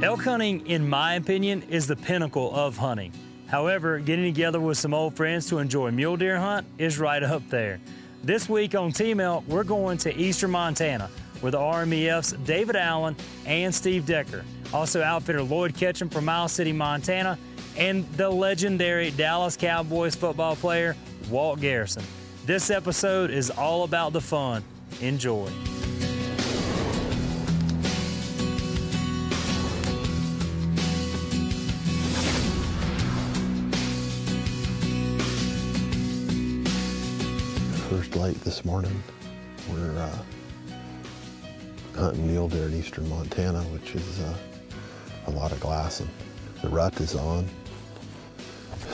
Elk hunting, in my opinion, is the pinnacle of hunting. However, getting together with some old friends to enjoy mule deer hunt is right up there. This week on Team Elk, we're going to eastern Montana with the RMEF's David Allen and Steve Decker. Also outfitter Lloyd Ketchum from Miles City, Montana, and the legendary Dallas Cowboys football player, Walt Garrison. This episode is all about the fun. Enjoy. First light this morning. We're hunting mule deer in eastern Montana, which is a lot of glassing. The rut is on.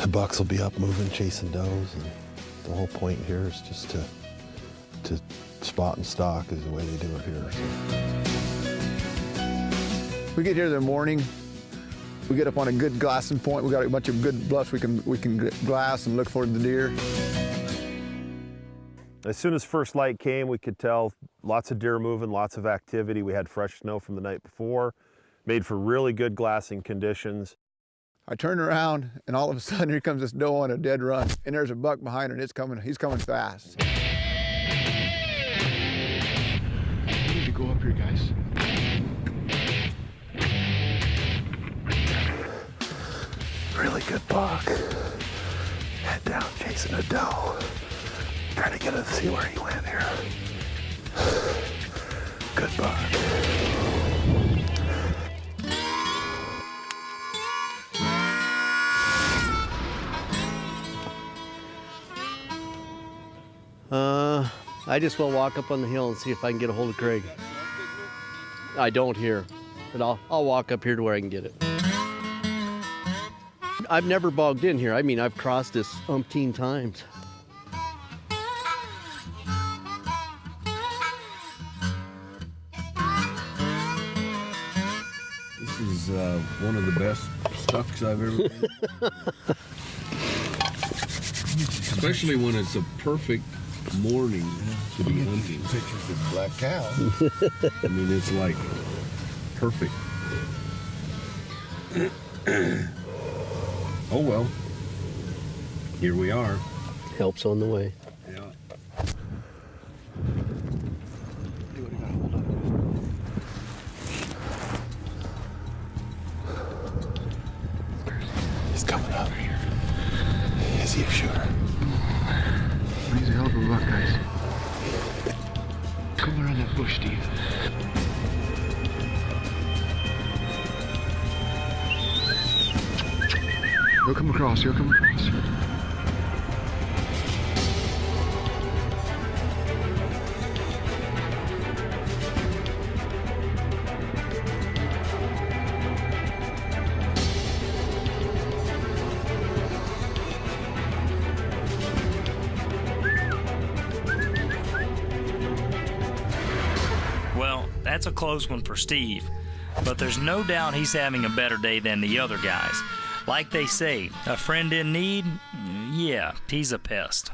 The bucks will be up moving, chasing does, and the whole point here is just to spot and stalk is the way they do it here. So. We get here in the morning. We get up on a good glassing point. We got a bunch of good bluffs we can glass and look for the deer. As soon as first light came, we could tell lots of deer moving, lots of activity. We had fresh snow from the night before, made for really good glassing conditions. I turn around and all of a sudden here comes this doe on a dead run, and there's a buck behind her and he's coming fast. We need to go up here, guys. Really good buck. Head down, chasing a doe. Trying to get to see where he went here. Good buck. I just will walk up on the hill and see if I can get a hold of Craig. I don't here, but I'll walk up here to where I can get it. I've never bogged in here. I mean, I've crossed this umpteen times. This is one of the best stuffs I've ever made. Especially when it's a perfect morning to be hunting. Pictures of black cow. I mean, it's like perfect. Oh well, here we are. Help's on the way. Yeah. He's coming up. Is he a shooter? He's a hell of a buck, guys. Come around that bush, Steve. He'll come across. Well, that's a close one for Steve, but there's no doubt he's having a better day than the other guys. Like they say, a friend in need, yeah, he's a pest.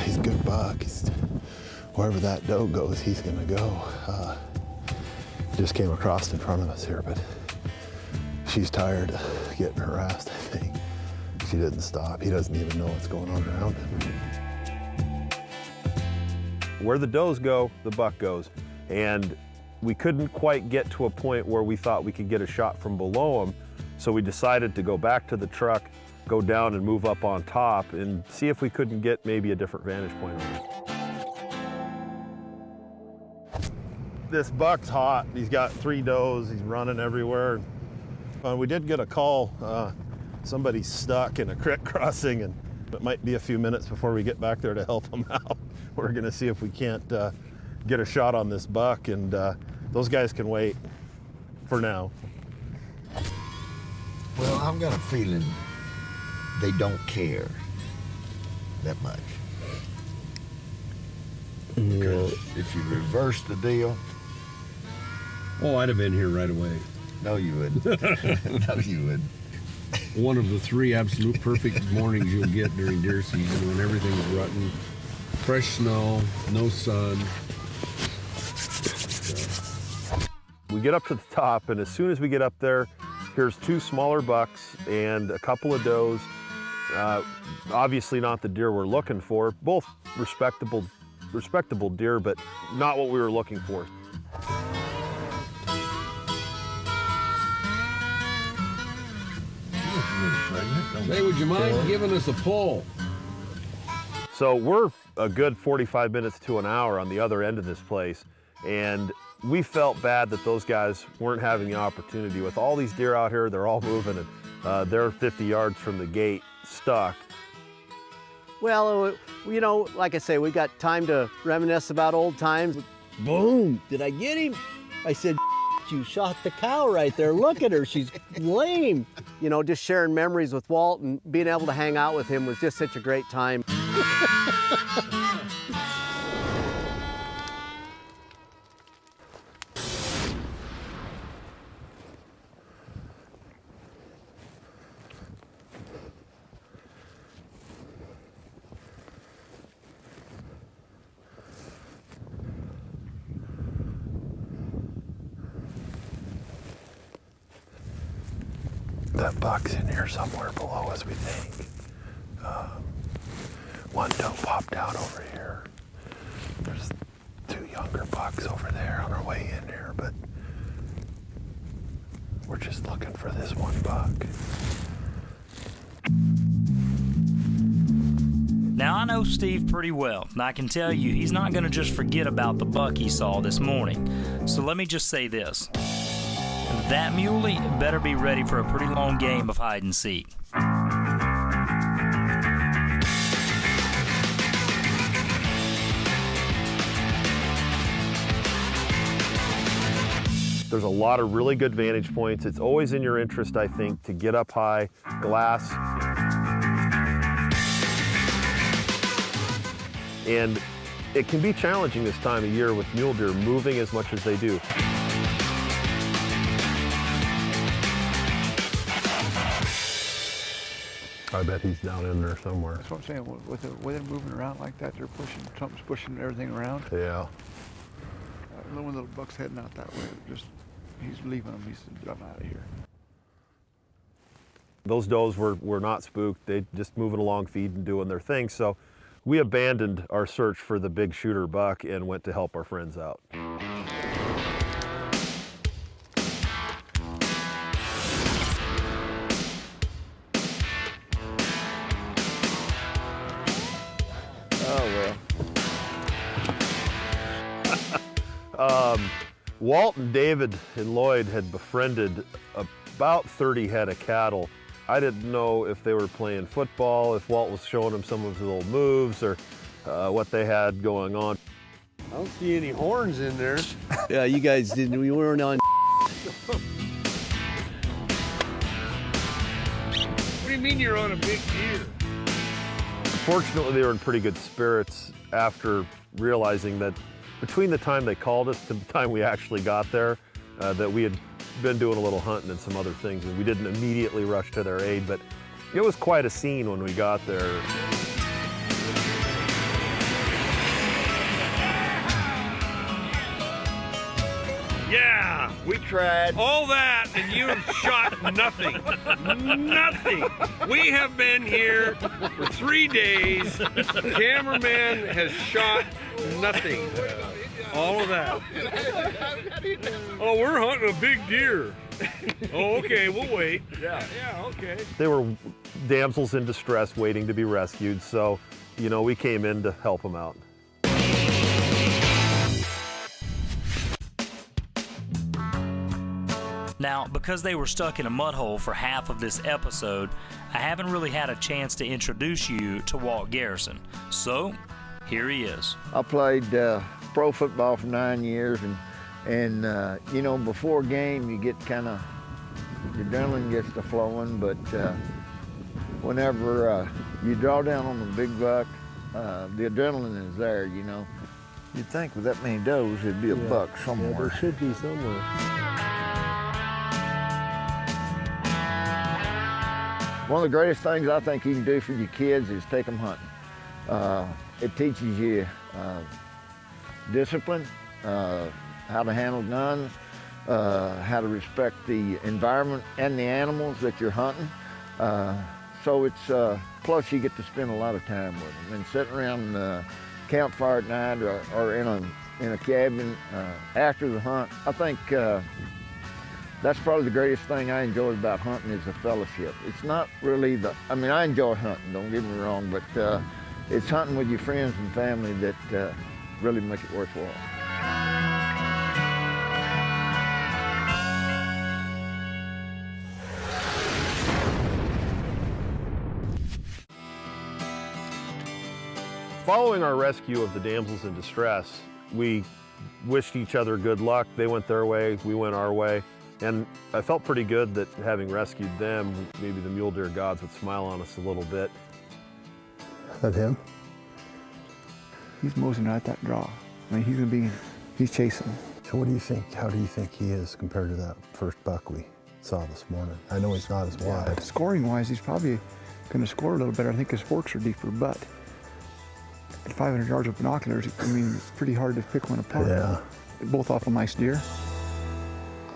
He's a good buck. Wherever that doe goes, he's gonna go. Just came across in front of us here, but she's tired of getting harassed, I think. She didn't stop. He doesn't even know what's going on around him. Where the does go, the buck goes. And we couldn't quite get to a point where we thought we could get a shot from below him, so we decided to go back to the truck, go down and move up on top and see if we couldn't get maybe a different vantage point on it. This buck's hot. He's got 3 does. He's running everywhere. We did get a call. Somebody's stuck in a creek crossing, and it might be a few minutes before we get back there to help him out. We're gonna see if we can't get a shot on this buck, and those guys can wait for now. Well, I've got a feeling they don't care that much. Because if you reverse the deal... Oh, I'd have been here right away. No, you wouldn't. No, you wouldn't. one of the 3 absolute perfect mornings you'll get during deer season, when everything's rutting, fresh snow, no sun. We get up to the top, and as soon as we get up there, here's 2 smaller bucks and a couple of does. Obviously not the deer we're looking for. Both respectable deer, but not what we were looking for. Say, would you mind giving us a pull? So we're a good 45 minutes to an hour on the other end of this place, and we felt bad that those guys weren't having the opportunity. With all these deer out here, they're all moving, and they're 50 yards from the gate, stuck. Well, you know, like I say, we got time to reminisce about old times. Boom! Did I get him? I said, you shot the cow right there. Look at her, she's lame. You know, just sharing memories with Walt and being able to hang out with him was just such a great time. That buck's in here somewhere below us, we think. One doe popped out over here. There's 2 younger bucks over there on our way in here, but we're just looking for this one buck. Now, I know Steve pretty well, and I can tell you he's not going to just forget about the buck he saw this morning. So let me just say this. That muley better be ready for a pretty long game of hide and seek. There's a lot of really good vantage points. It's always in your interest, I think, to get up high, glass. And it can be challenging this time of year with mule deer moving as much as they do. I bet he's down in there somewhere. That's what I'm saying. With the way they're moving around like that, they're pushing, something's pushing everything around. Yeah. One little buck's heading out that way. Just, he's leaving them. He said, I'm out of here. Those does were not spooked. They just moving along, feeding, doing their thing. So we abandoned our search for the big shooter buck and went to help our friends out. Walt and David and Lloyd had befriended about 30 head of cattle. I didn't know if they were playing football, if Walt was showing them some of his little moves, or what they had going on. I don't see any horns in there. Yeah, you guys didn't, we weren't on. What do you mean you're on a big deer? Fortunately, they were in pretty good spirits after realizing that between the time they called us to the time we actually got there, that we had been doing a little hunting and some other things, and we didn't immediately rush to their aid, but it was quite a scene when we got there. Yeah, we tried all that, and you have shot nothing. Nothing. We have been here for 3 days. The cameraman has shot nothing. All of that. Oh, we're hunting a big deer. Oh, okay, we'll wait. Yeah, okay. They were damsels in distress waiting to be rescued, so, you know, we came in to help them out. Now, because they were stuck in a mud hole for half of this episode, I haven't really had a chance to introduce you to Walt Garrison. So, here he is. I played pro football for 9 years, and you know, before a game you get kind of, the adrenaline gets to flowing, but whenever you draw down on the big buck, the adrenaline is there, you know. You'd think with that many does there'd be a buck somewhere. Yeah, there should be somewhere. One of the greatest things I think you can do for your kids is take them hunting. It teaches you discipline, how to handle guns, how to respect the environment and the animals that you're hunting. So it's, plus you get to spend a lot of time with them. And sitting around the campfire at night or in a cabin after the hunt, I think that's probably the greatest thing I enjoy about hunting is the fellowship. It's not really I mean, I enjoy hunting, don't get me wrong, but it's hunting with your friends and family that really make it worthwhile. Following our rescue of the damsels in distress, we wished each other good luck. They went their way, we went our way. And I felt pretty good that having rescued them, maybe the mule deer gods would smile on us a little bit. Is that him? He's moseying right at that draw. I mean, he's chasing. So what do you think, how do you think he is compared to that first buck we saw this morning? I know he's not as wide. Scoring-wise, he's probably going to score a little better. I think his forks are deeper, but at 500 yards with binoculars, I mean, it's pretty hard to pick one apart. Yeah. Both awful nice deer.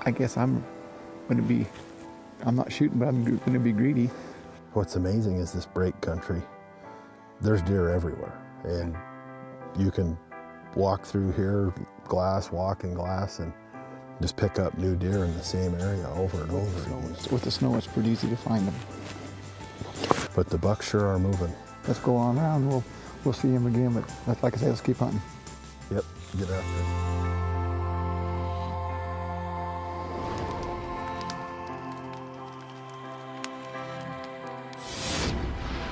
I guess I'm not shooting, but I'm going to be greedy. What's amazing is this break country. There's deer everywhere, and you can walk through here, walk in glass, and just pick up new deer in the same area over and over again. With the snow, it's pretty easy to find them. But the bucks sure are moving. Let's go on around. We'll see him again, but like I say, let's keep hunting. Yep, get after it.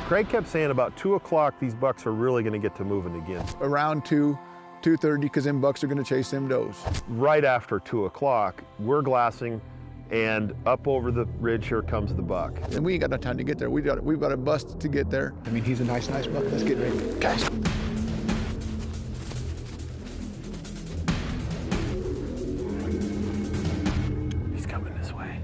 Craig kept saying about 2 o'clock, these bucks are really gonna get to moving again. Around 2:30, because them bucks are going to chase them does. Right after 2 o'clock, we're glassing, and up over the ridge here comes the buck. And we ain't got no time to get there. We've got a bust to get there. I mean, he's a nice buck. Let's get ready. Guys. He's coming this way.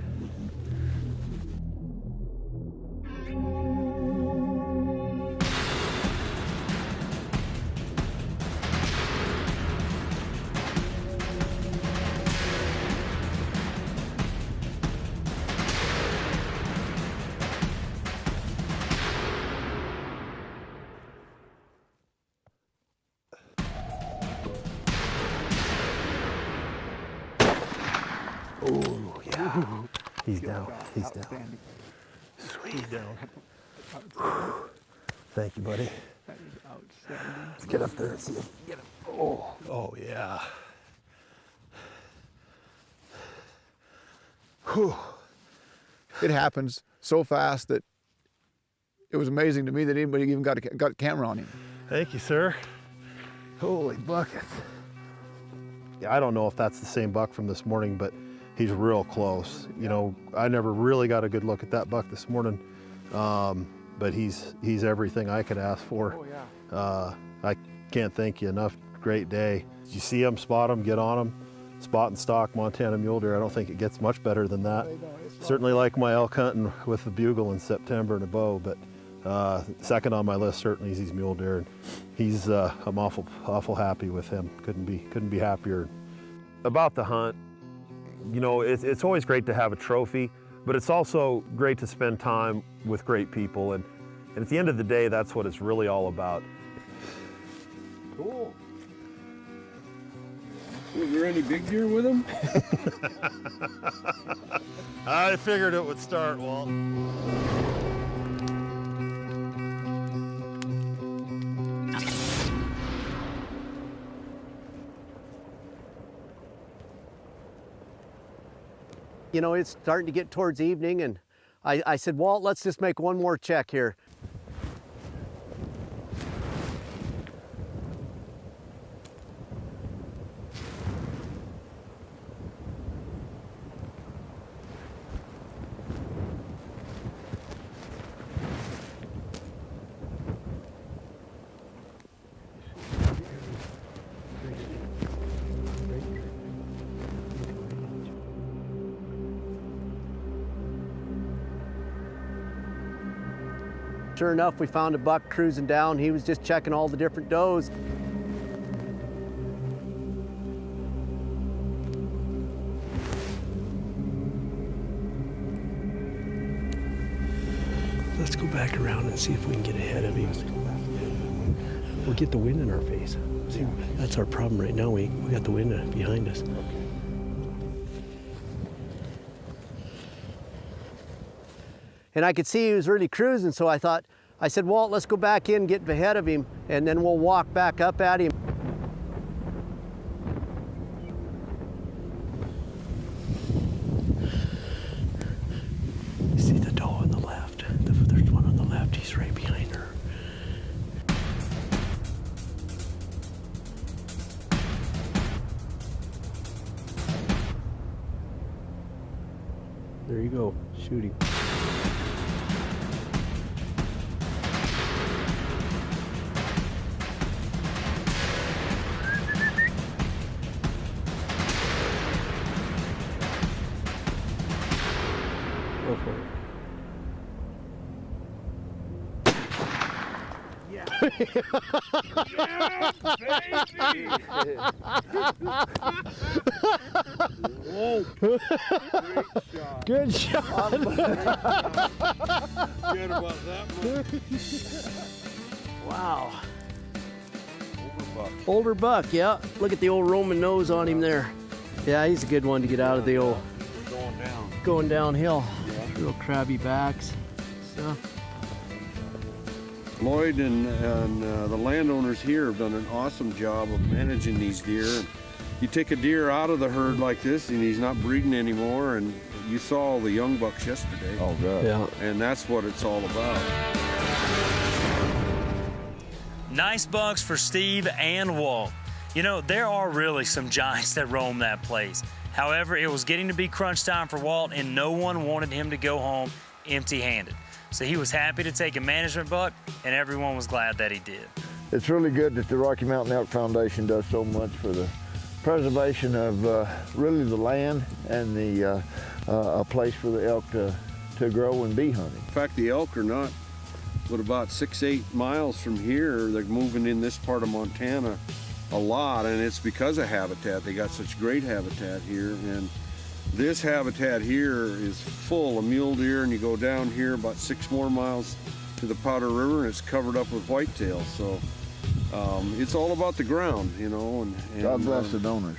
Oh, yeah. He's down. He's down. Sweet. Down. Thank you, buddy. Let's get up there and see him. Get him. Oh, yeah. Whew. It happens so fast that it was amazing to me that anybody even got a camera on him. Thank you, sir. Holy buckets. Yeah, I don't know if that's the same buck from this morning, but he's real close. You know, I never really got a good look at that buck this morning, but he's everything I could ask for. Oh, yeah. I can't thank you enough. Great day. You see him, spot him, get on him. Spot and stock Montana mule deer. I don't think it gets much better than that. Certainly like my elk hunting with the bugle in September and a bow, but second on my list certainly is these mule deer. And he's I'm awful happy with him. Couldn't be happier. About the hunt, you know, it's always great to have a trophy, but it's also great to spend time with great people. And at the end of the day, that's what it's really all about. Cool. Was there any big deer with him? I figured it would start, Walt. You know, it's starting to get towards evening, and I said, Walt, let's just make one more check here. Sure enough, we found a buck cruising down. He was just checking all the different does. Let's go back around and see if we can get ahead of him. We'll get the wind in our face. See, that's our problem right now. We got the wind behind us. And I could see he was really cruising, so I said, Walt, let's go back in, get ahead of him, and then we'll walk back up at him. You see the doe on the left? There's one on the left. He's right behind her. There you go, shooting. Go for it. Yeah, baby! Whoa! Great shot. Good shot. Forget about that one. Wow. Overbuck. Older buck, yeah. Look at the old Roman nose on him there. Yeah, he's a good one to get out of the old We're going down. going downhill. Yeah. Real crabby backs. Stuff. Lloyd and the landowners here have done an awesome job of managing these deer. And you take a deer out of the herd like this and he's not breeding anymore, and you saw all the young bucks yesterday. Oh, good. Yeah. And that's what it's all about. Nice bucks for Steve and Walt. You know, there are really some giants that roam that place. However, it was getting to be crunch time for Walt, and no one wanted him to go home empty-handed. So he was happy to take a management buck, and everyone was glad that he did. It's really good that the Rocky Mountain Elk Foundation does so much for the preservation of really the land and the a place for the elk to grow and be hunted. In fact, the elk are not but about 6-8 miles from here. They're moving in this part of Montana a lot, and it's because of habitat. They got such great habitat here, and this habitat here is full of mule deer, and you go down here about 6 more miles to the Powder River, and it's covered up with whitetail. So it's all about the ground, you know. And God bless the donors.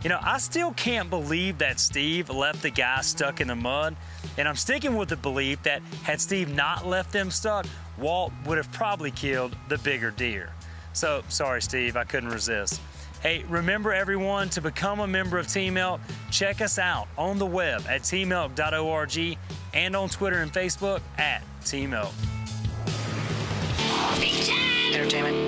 You know, I still can't believe that Steve left the guy stuck in the mud, and I'm sticking with the belief that had Steve not left them stuck, Walt would have probably killed the bigger deer. So, sorry, Steve, I couldn't resist. Hey, remember everyone, to become a member of Team Elk, check us out on the web at teamelk.org and on Twitter and Facebook at Team Elk. Entertainment.